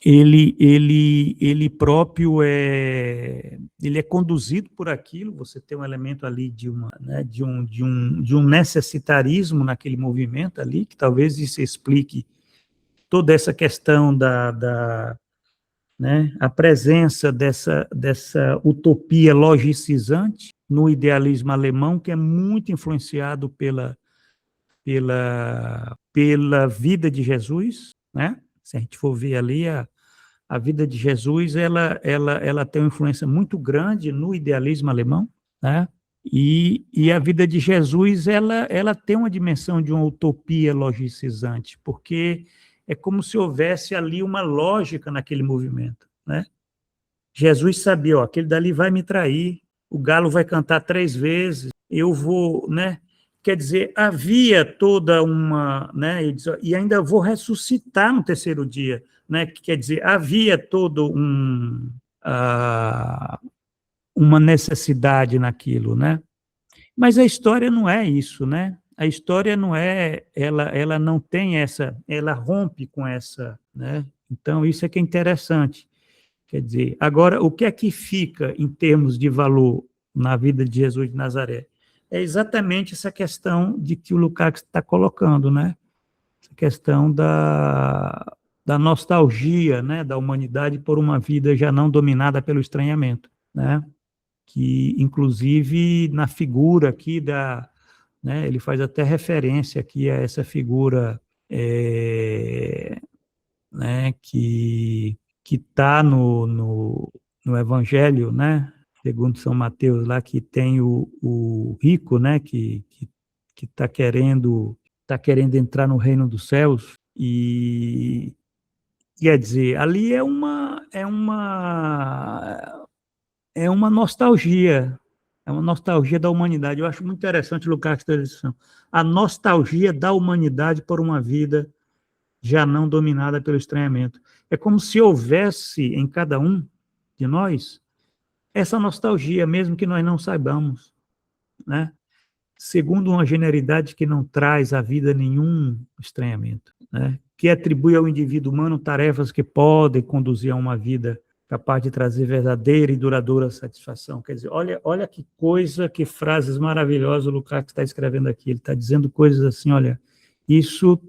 ele próprio ele é conduzido por aquilo. Você tem um elemento ali né, de um necessitarismo naquele movimento ali, que talvez isso explique toda essa questão né, a presença dessa utopia logicizante no idealismo alemão, que é muito influenciado pela vida de Jesus, né? Se a gente for ver ali, a vida de Jesus, ela tem uma influência muito grande no idealismo alemão, né? E a vida de Jesus, ela tem uma dimensão de uma utopia logicizante, porque é como se houvesse ali uma lógica naquele movimento, né? Jesus sabia, ó, aquele dali vai me trair, o galo vai cantar 3 vezes, eu vou, né? Quer dizer, havia toda uma, né? E ainda vou ressuscitar no 3º dia, né? Quer dizer, havia todo uma necessidade naquilo, né? Mas a história não é isso, né? A história não é, ela não tem ela rompe com essa, né? Então, isso é que é interessante. Quer dizer, agora, o que é que fica em termos de valor na vida de Jesus de Nazaré? É exatamente essa questão de que o Lukács está colocando, né? Essa questão da nostalgia, né, da humanidade por uma vida já não dominada pelo estranhamento, né? Que, inclusive, na figura aqui né, ele faz até referência aqui a essa figura né, que está no Evangelho, né, segundo São Mateus, lá que tem o rico, né, que está querendo entrar no reino dos céus, e quer dizer, ali é uma nostalgia, da humanidade. Eu acho muito interessante, Lucas, a nostalgia da humanidade por uma vida já não dominada pelo estranhamento. É como se houvesse em cada um de nós essa nostalgia, mesmo que nós não saibamos, né? Segundo uma generalidade que não traz à vida nenhum estranhamento, né? Que atribui ao indivíduo humano tarefas que podem conduzir a uma vida capaz de trazer verdadeira e duradoura satisfação. Quer dizer, olha que coisa, que frases maravilhosas o Lukács está escrevendo aqui. Ele está dizendo coisas assim, olha, isso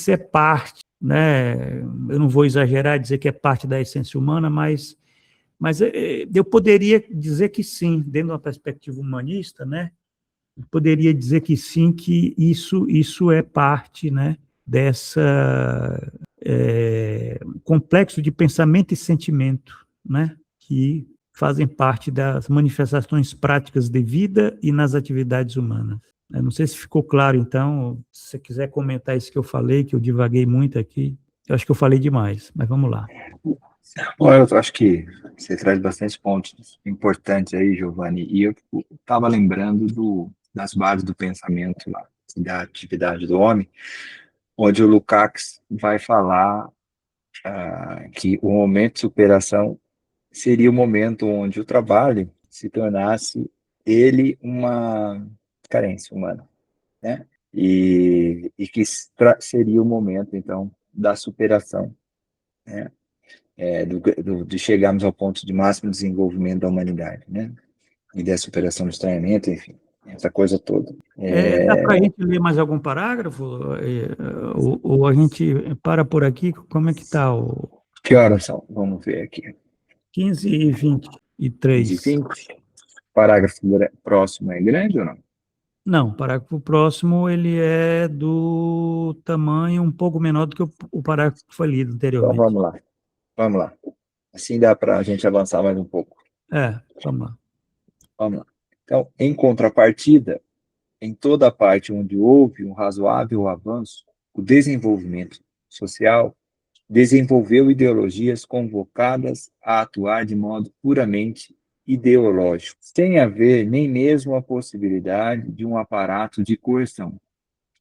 é parte, né? Eu não vou exagerar e dizer que é parte da essência humana, mas eu poderia dizer que sim, dentro de uma perspectiva humanista, né? Eu poderia dizer que sim, que isso é parte, né, dessa complexo de pensamento e sentimento, né, que fazem parte das manifestações práticas de vida e nas atividades humanas. Eu não sei se ficou claro, então, se você quiser comentar isso que eu falei, que eu divaguei muito aqui, eu acho que eu falei demais, mas vamos lá. Bom, eu acho que você traz bastante pontos importantes aí, Giovanni, e eu estava lembrando das bases do pensamento lá, da atividade do homem, onde o Lukács vai falar que o momento de superação seria o momento onde o trabalho se tornasse ele uma carência humana, né? E que seria o momento, então, da superação, né? De chegarmos ao ponto de máximo desenvolvimento da humanidade, né? E da superação do estranhamento, enfim, essa coisa toda. Dá para a gente ler mais algum parágrafo? Ou a gente para por aqui? Como é que está o Que horas são? Vamos ver aqui. 15 e 23? 15. Parágrafo próximo é grande ou não? Não, o parágrafo próximo ele é do tamanho um pouco menor do que o parágrafo que foi lido Então anteriormente. vamos lá. Assim dá para a gente avançar mais um pouco. Vamos lá. Vamos lá. Então, em contrapartida, em toda parte onde houve um razoável avanço, o desenvolvimento social desenvolveu ideologias convocadas a atuar de modo puramente ideológico, sem haver nem mesmo a possibilidade de um aparato de coerção.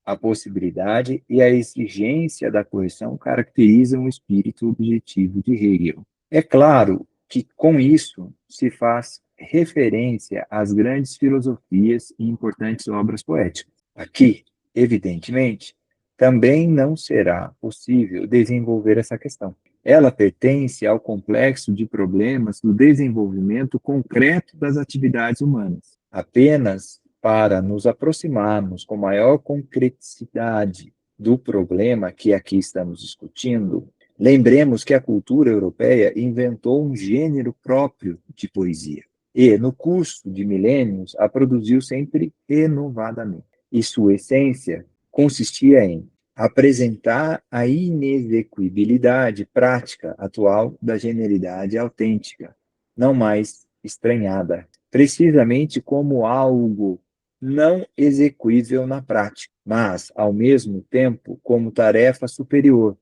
A possibilidade e a exigência da coerção caracterizam o espírito objetivo de Hegel. É claro que, com isso, se faz referência às grandes filosofias e importantes obras poéticas. Aqui, evidentemente, também não será possível desenvolver essa questão. Ela pertence ao complexo de problemas do desenvolvimento concreto das atividades humanas. Apenas para nos aproximarmos com maior concreticidade do problema que aqui estamos discutindo, lembremos que a cultura europeia inventou um gênero próprio de poesia e, no curso de milênios, a produziu sempre renovadamente. E sua essência consistia em apresentar a inexequibilidade prática atual da genialidade autêntica, não mais estranhada, precisamente como algo não execuível na prática, mas, ao mesmo tempo, como tarefa superior,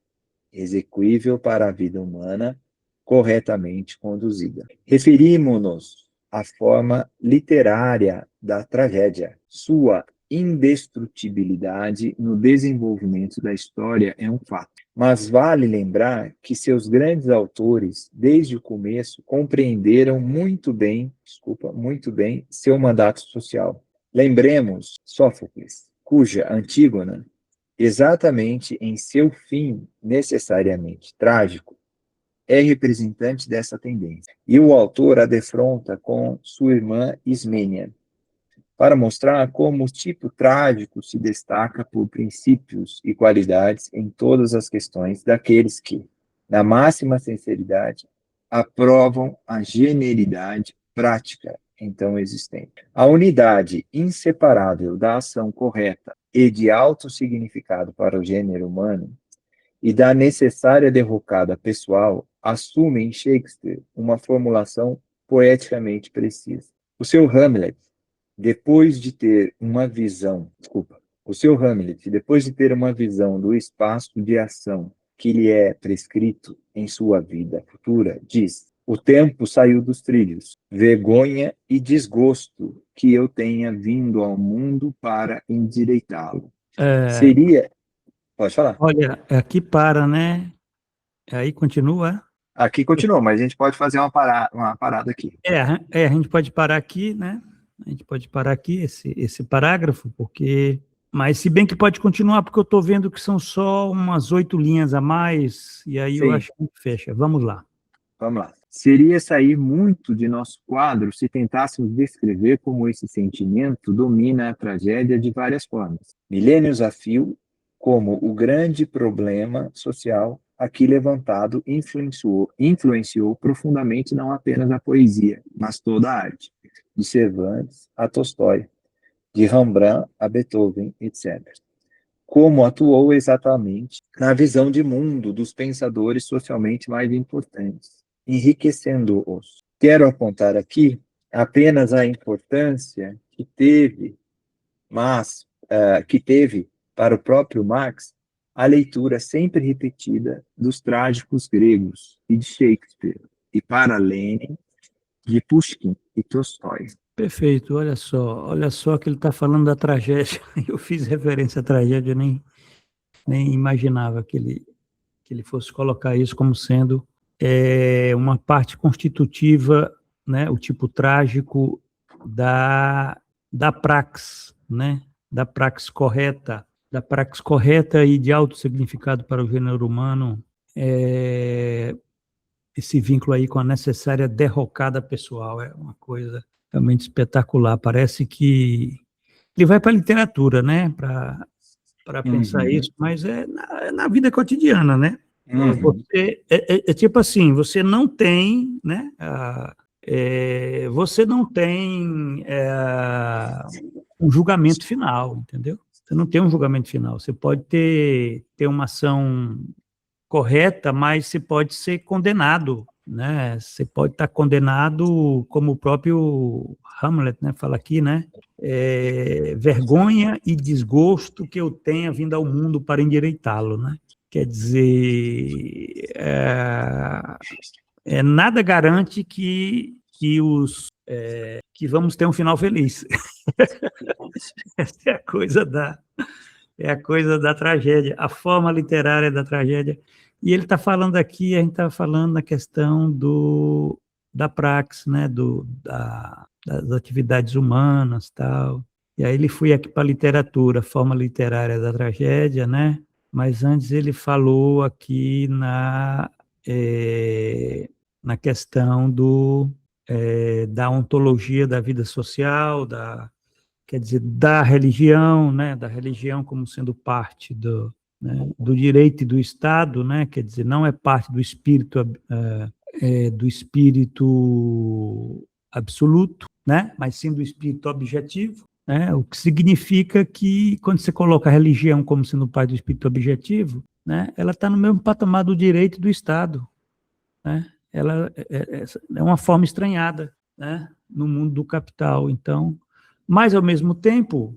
execuível para a vida humana, corretamente conduzida. Referimos-nos à forma literária da tragédia. Sua indestrutibilidade no desenvolvimento da história é um fato. Mas vale lembrar que seus grandes autores, desde o começo, compreenderam muito bem seu mandato social. Lembremos Sófocles, cuja Antígona, exatamente em seu fim necessariamente trágico, é representante dessa tendência. E o autor a defronta com sua irmã Ismênia, para mostrar como o tipo trágico se destaca por princípios e qualidades em todas as questões daqueles que, na máxima sinceridade, aprovam a genialidade prática então existente. A unidade inseparável da ação correta e de alto significado para o gênero humano e da necessária derrocada pessoal assume em Shakespeare uma formulação poeticamente precisa. O seu Hamlet, depois de ter uma visão, do espaço de ação que lhe é prescrito em sua vida futura, diz: o tempo saiu dos trilhos, vergonha e desgosto que eu tenha vindo ao mundo para endireitá-lo. Seria... Pode falar. Olha, aqui para, né? Aí continua. Aqui continua, mas a gente pode fazer uma parada aqui. A gente pode parar aqui, né? A gente pode parar aqui esse parágrafo, porque... Mas se bem que pode continuar, porque eu estou vendo que são só umas 8 linhas a mais, e aí eu acho que fecha. Vamos lá. Vamos lá. Seria sair muito de nosso quadro se tentássemos descrever como esse sentimento domina a tragédia de várias formas. Milênios a fio, como o grande problema social aqui levantado influenciou profundamente não apenas a poesia, mas toda a arte, de Cervantes a Tolstói, de Rembrandt a Beethoven, etc. como atuou exatamente na visão de mundo dos pensadores socialmente mais importantes, enriquecendo-os. Quero apontar aqui apenas a importância que teve para o próprio Marx a leitura sempre repetida dos trágicos gregos e de Shakespeare, e para Lenin, de Pushkin e Tolstói. Perfeito, olha só que ele está falando da tragédia. Eu fiz referência à tragédia, eu nem imaginava que ele fosse colocar isso como sendo uma parte constitutiva, né, o tipo trágico da praxis, né, da praxis correta e de alto significado para o gênero humano, esse vínculo aí com a necessária derrocada pessoal é uma coisa realmente espetacular. Parece que ele vai para a literatura, né, para pensar isso, mas é na vida cotidiana, né? É tipo assim, você não tem, né? Você não tem um julgamento final, entendeu? Você não tem um julgamento final. Você pode ter uma ação correta, mas você pode ser condenado, né? Você pode estar condenado, como o próprio Hamlet, né, fala aqui, né? Vergonha e desgosto que eu tenha vindo ao mundo para endireitá-lo, né? Quer dizer, nada garante que vamos ter um final feliz. Essa é a coisa da tragédia, a forma literária da tragédia. E ele está falando aqui, a gente está falando na questão da praxis, né, das atividades humanas, tal. E aí ele foi aqui para a literatura, a forma literária da tragédia, né? Mas antes ele falou aqui na questão da ontologia da vida social, quer dizer, da religião, né, da religião como sendo parte do direito e do Estado, né, quer dizer, não é parte do espírito absoluto, né, mas sim do espírito objetivo, né, o que significa que quando você coloca a religião como sendo parte do espírito objetivo, né, ela está no mesmo patamar do direito e do Estado, né, ela é uma forma estranhada, né, no mundo do capital. Então, mas ao mesmo tempo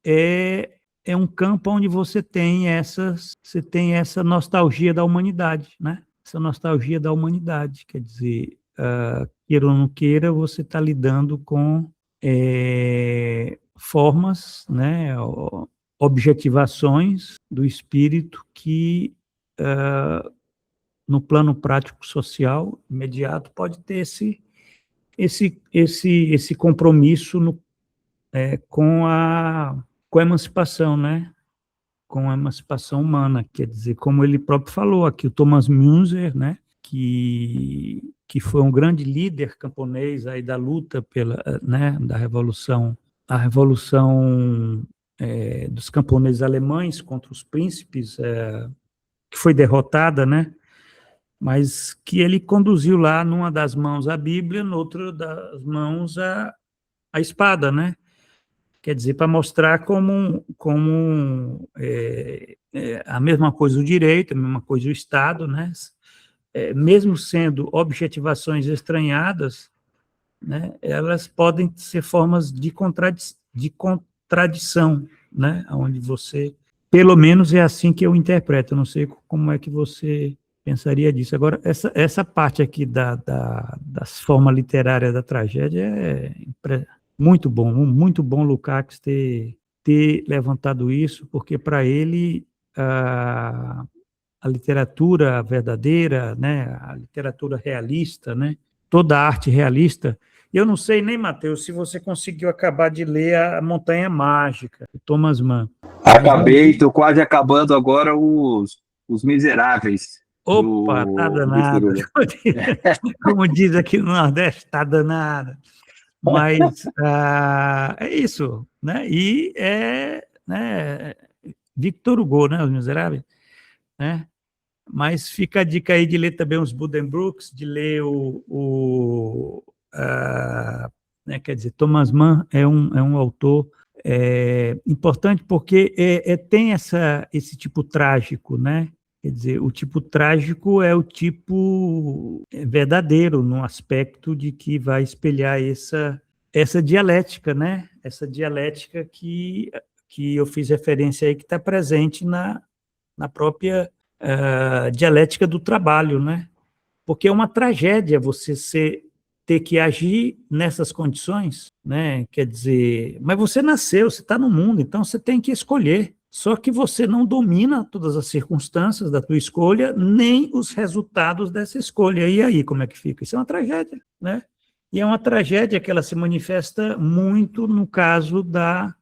é um campo onde você tem essa nostalgia da humanidade, né? Essa nostalgia da humanidade, quer dizer, queira ou não queira, você está lidando com formas, né, objetivações do espírito que no plano prático social imediato pode ter esse compromisso com a emancipação, né? Com a emancipação humana, quer dizer, como ele próprio falou aqui, o Thomas Müntzer, né? Que foi um grande líder camponês aí da luta da revolução, a revolução dos camponeses alemães contra os príncipes, que foi derrotada, né? Mas que ele conduziu lá numa das mãos a Bíblia, noutra das mãos a espada, né? Quer dizer, para mostrar como a mesma coisa o direito, a mesma coisa o Estado, né? Mesmo sendo objetivações estranhadas, né? Elas podem ser formas de contradição, né? Onde você, pelo menos é assim que eu interpreto, eu não sei como é que você pensaria disso. Agora, essa parte aqui das formas literárias da tragédia é muito bom Lukács ter levantado isso, porque para ele a literatura verdadeira, né, a literatura realista, né, toda a arte realista. Eu não sei nem, Matheus, se você conseguiu acabar de ler A Montanha Mágica, de Thomas Mann. Acabei, estou quase acabando agora os Miseráveis. Opa, tá danado. Como diz aqui no Nordeste, tá danado. Mas é isso, né? E né, Victor Hugo, né? Os Miseráveis, né? Mas fica a dica aí de ler também os Buddenbrooks, de ler né, quer dizer, Thomas Mann é um autor importante porque tem esse tipo trágico, né? Quer dizer, o tipo trágico é o tipo verdadeiro, no aspecto de que vai espelhar essa dialética, né? Essa dialética que eu fiz referência aí, que está presente na própria dialética do trabalho, né? Porque é uma tragédia você ter que agir nessas condições, né? Quer dizer, mas você nasceu, você está no mundo, então você tem que escolher. Só que você não domina todas as circunstâncias da tua escolha, nem os resultados dessa escolha. E aí, como é que fica? Isso é uma tragédia, né? E é uma tragédia que ela se manifesta muito no caso da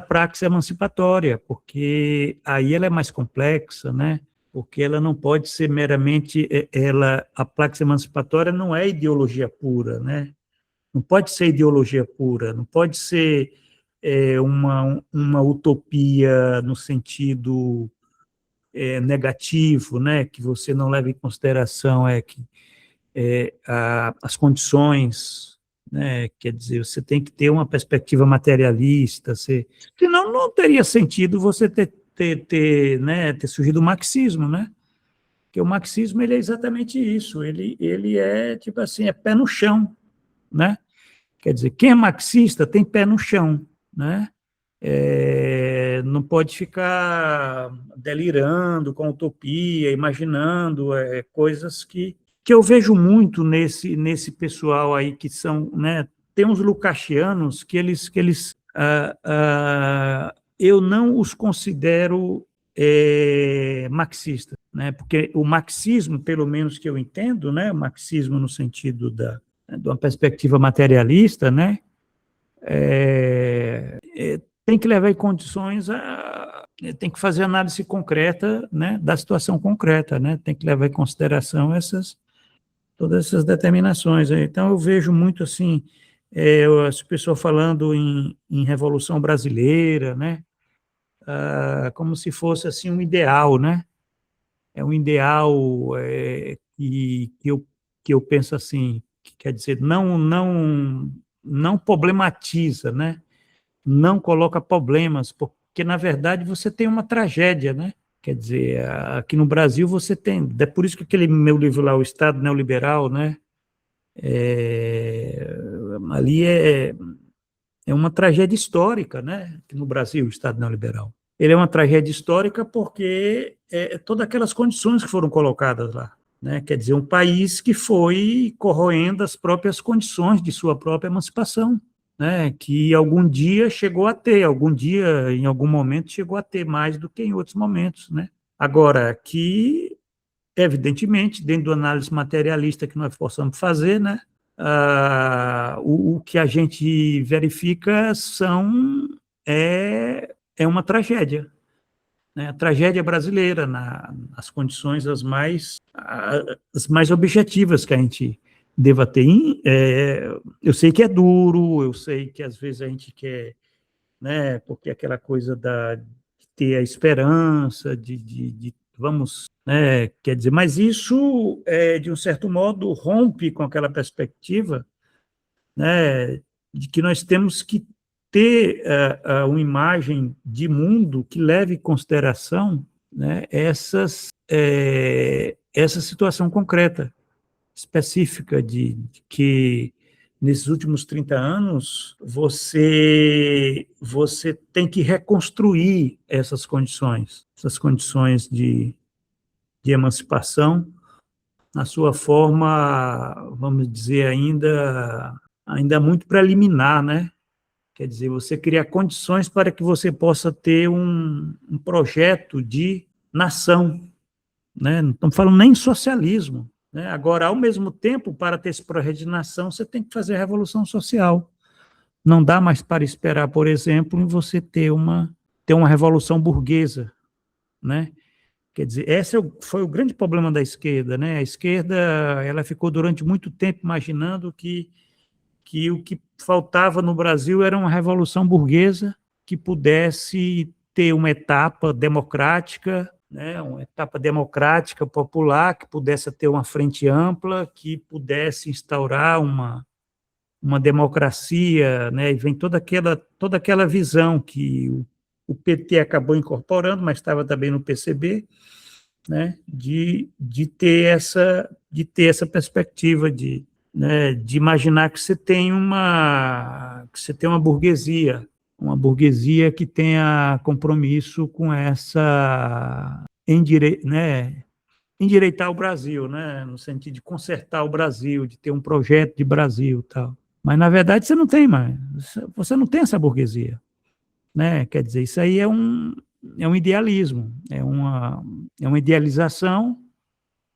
praxis emancipatória, porque aí ela é mais complexa, né? Porque ela não pode ser meramente, a praxis emancipatória não é ideologia pura, né? Não pode ser ideologia pura, não pode ser uma utopia no sentido negativo, né? Que você não leva em consideração as condições, né? Quer dizer, você tem que ter uma perspectiva materialista, senão não teria sentido você ter surgido o marxismo, né? Porque o marxismo ele é exatamente isso, ele é tipo assim, é pé no chão, né? Quer dizer, quem é marxista tem pé no chão, né? Não pode ficar delirando com utopia, imaginando coisas que eu vejo muito nesse pessoal aí que são, né? Tem uns lucasianos que eles eu não os considero marxistas, né? Porque o marxismo, pelo menos que eu entendo, né? O marxismo no sentido de uma perspectiva materialista, né? Tem que levar em condições tem que fazer análise concreta, né, da situação concreta, né, tem que levar em consideração todas essas determinações. Então, eu vejo muito assim, as pessoas falando em Revolução Brasileira, né, como se fosse assim um ideal, né, é um ideal que eu penso assim, que quer dizer, não problematiza, né, não coloca problemas, porque, na verdade, você tem uma tragédia, né? Quer dizer, aqui no Brasil você tem, é por isso que aquele meu livro lá, O Estado Neoliberal, né? Ali é uma tragédia histórica, né? Aqui no Brasil, o Estado Neoliberal. Ele é uma tragédia histórica porque todas aquelas condições que foram colocadas lá, né? Quer dizer, um país que foi corroendo as próprias condições de sua própria emancipação, né, que algum dia chegou a ter, em algum momento, chegou a ter mais do que em outros momentos. Né? Agora, que, evidentemente, dentro da análise materialista que nós possamos fazer, né, o que a gente verifica é uma tragédia. Né, a tragédia brasileira, nas condições as mais objetivas que a gente deva ter. Eu sei que é duro, eu sei que às vezes a gente quer, né, porque aquela coisa de ter a esperança, de vamos, né, quer dizer, mas isso, de um certo modo, rompe com aquela perspectiva, né, de que nós temos que ter uma imagem de mundo que leve em consideração, né, essa situação concreta, específica de que nesses últimos 30 anos você tem que reconstruir essas condições de emancipação na sua forma, vamos dizer, ainda muito preliminar, né? Quer dizer, você criar condições para que você possa ter um projeto de nação, né? Não estamos falando nem em socialismo, né? Agora, ao mesmo tempo, para ter esse projeto de nação, você tem que fazer a revolução social. Não dá mais para esperar, por exemplo, em você ter uma revolução burguesa, né? Quer dizer, esse foi o grande problema da esquerda, né? A esquerda, ela ficou durante muito tempo imaginando que o que faltava no Brasil era uma revolução burguesa que pudesse ter uma etapa democrática, né, uma etapa democrática popular, que pudesse ter uma frente ampla, que pudesse instaurar uma democracia, né? E vem toda aquela visão que o PT acabou incorporando, mas estava também no PCB, né? De ter essa perspectiva né, de imaginar que você tem uma burguesia que tenha compromisso com essa né, endireitar o Brasil, né, no sentido de consertar o Brasil, de ter um projeto de Brasil, tal. Mas na verdade você não tem mais, você não tem essa burguesia, né? Quer dizer, isso aí é um idealismo, é uma idealização,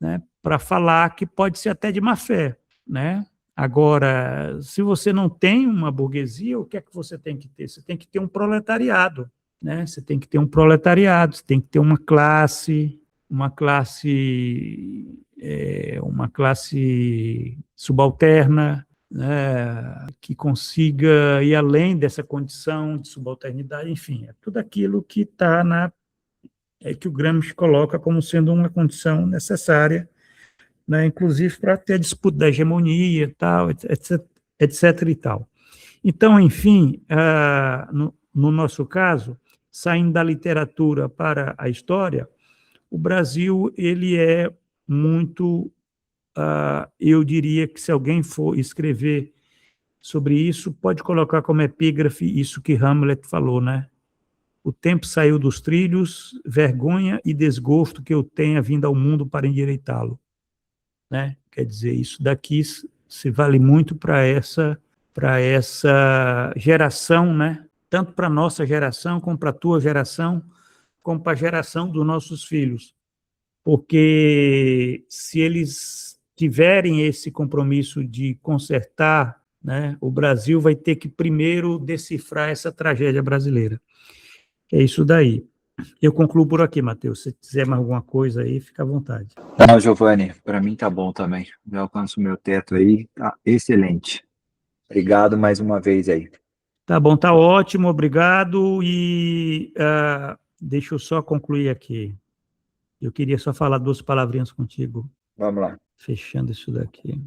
né, para falar que pode ser até de má fé, né? Agora, se você não tem uma burguesia, o que é que você tem que ter? Você tem que ter um proletariado, né? Você tem que ter um proletariado, você tem que ter uma classe subalterna, né, que consiga ir além dessa condição de subalternidade, enfim, é tudo aquilo que está que o Gramsci coloca como sendo uma condição necessária, né, inclusive para ter a disputa da hegemonia, tal, etc. E tal. Então, enfim, no nosso caso, saindo da literatura para a história, o Brasil ele é muito, eu diria que se alguém for escrever sobre isso, pode colocar como epígrafe isso que Hamlet falou, né? O tempo saiu dos trilhos, vergonha e desgosto que eu tenha vindo ao mundo para endireitá-lo, né? Quer dizer, isso daqui se vale muito para essa geração, né? Tanto para a nossa geração, como para a tua geração, como para a geração dos nossos filhos. Porque se eles tiverem esse compromisso de consertar, né, o Brasil vai ter que primeiro decifrar essa tragédia brasileira. É isso daí. Eu concluo por aqui, Matheus. Se quiser mais alguma coisa aí, fica à vontade. Não, Giovanni, para mim tá bom também. Já alcanço o meu teto aí, tá excelente. Obrigado mais uma vez aí. Tá bom, tá ótimo, obrigado. E deixa eu só concluir aqui. Eu queria só falar 2 palavrinhas contigo. Vamos lá. Fechando isso daqui.